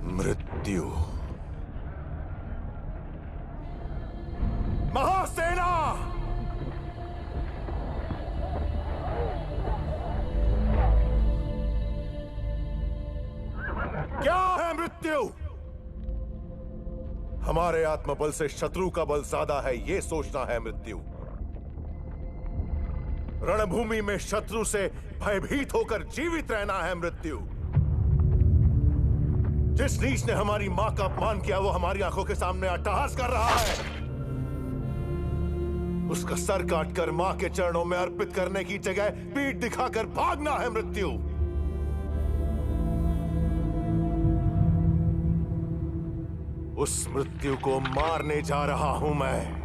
मृत्यु। महासेना! क्या है मृत्यु? हमारे आत्मबल से शत्रु का बल ज्यादा है, यह सोचना है मृत्यु। रणभूमि में शत्रु से भयभीत होकर जीवित रहना है मृत्यु। जिस नीच ने हमारी मां का अपमान किया वो हमारी आंखों के सामने अट्टहास कर रहा है। उसका सर काटकर मां के चरणों में अर्पित करने की जगह पीठ दिखाकर भागना है मृत्यु। उस मृत्यु को मारने जा रहा हूं मैं।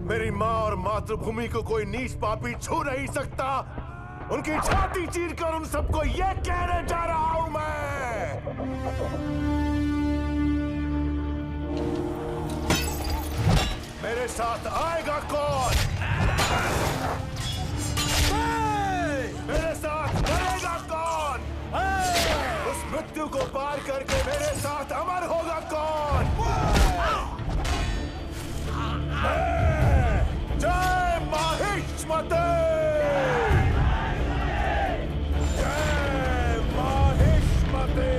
मेरी मां और मातृभूमि को कोई नीच पापी छू नहीं सकता। उनकी छाती चीरकर उन सबको यह कहने जा रहा हूं मैं। मेरे साथ आएगा कौन? मेरे साथ करेगा कौन? उस मृत्यु को पार करके मेरे साथ अमर होगा कौन? जय माहिष्मते! जय माहिष्मते!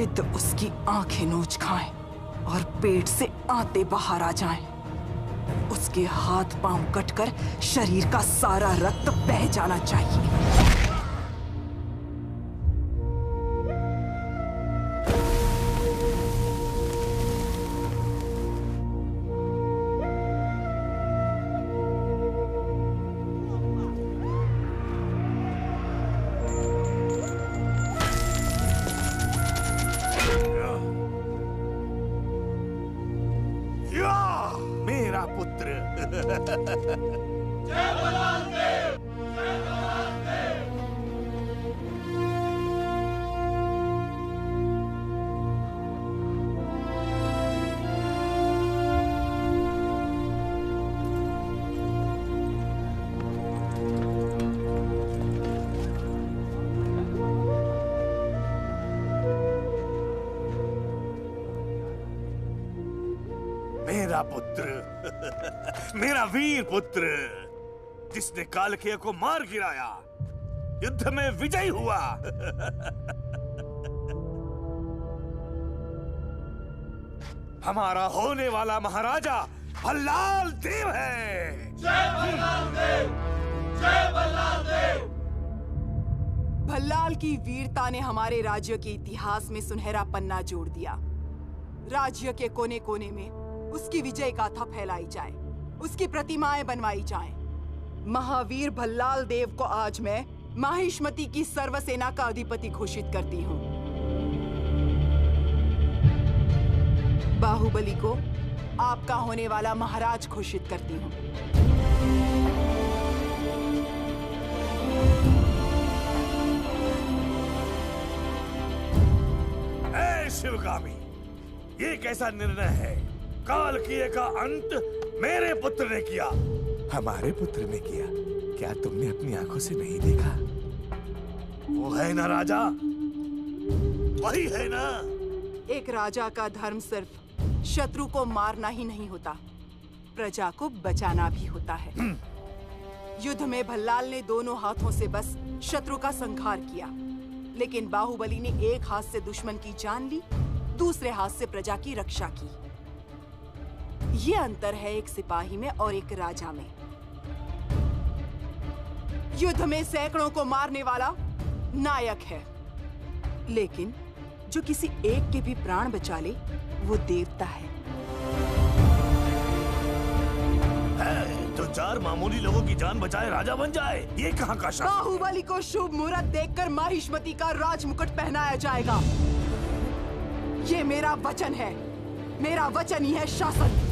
गिद्ध उसकी आंखें नोच खाएं और पेट से आते बाहर आ जाएं। उसके हाथ पांव कटकर शरीर का सारा रक्त बह जाना चाहिए। मेरा पुत्र। जय बलराम देव! जय बलराम देव! मेरा पुत्र, मेरा वीर पुत्र, जिसने कालकेय को मार गिराया, युद्ध में विजयी हुआ। हमारा होने वाला महाराजा भल्लाल देव है। जय भल्लाल देव! जय भल्लाल देव! भल्लाल की वीरता ने हमारे राज्य के इतिहास में सुनहरा पन्ना जोड़ दिया। राज्य के कोने कोने में उसकी विजय गाथा फैलाई जाए, उसकी प्रतिमाएं बनवाई जाएं। महावीर भल्लाल देव को आज मैं माहिष्मती की सर्वसेना का अधिपति घोषित करती हूँ। बाहुबली को आपका होने वाला महाराज घोषित करती हूँ। ऐ शिवगामी, ये कैसा निर्णय है? कालकेय का अंत मेरे पुत्र ने किया। हमारे पुत्र ने किया? क्या तुमने अपनी आंखों से नहीं देखा? वो है ना राजा, वही है ना। एक राजा का धर्म सिर्फ शत्रु को मारना ही नहीं होता, प्रजा को बचाना भी होता है। युद्ध में भल्लाल ने दोनों हाथों से बस शत्रु का संहार किया, लेकिन बाहुबली ने एक हाथ से दुश्मन की जान ली, दूसरे हाथ से प्रजा की रक्षा की। ये अंतर है एक सिपाही में और एक राजा में। युद्ध में सैकड़ों को मारने वाला नायक है, लेकिन जो किसी एक के भी प्राण बचा ले वो देवता है। जो चार मामूली लोगों की जान बचाए राजा बन जाए, ये कहाँ का शासन? बाहुबली को शुभ मुहूर्त देखकर माहिष्मती का राजमुकुट पहनाया जाएगा। ये मेरा वचन है, मेरा वचन ही है शासन।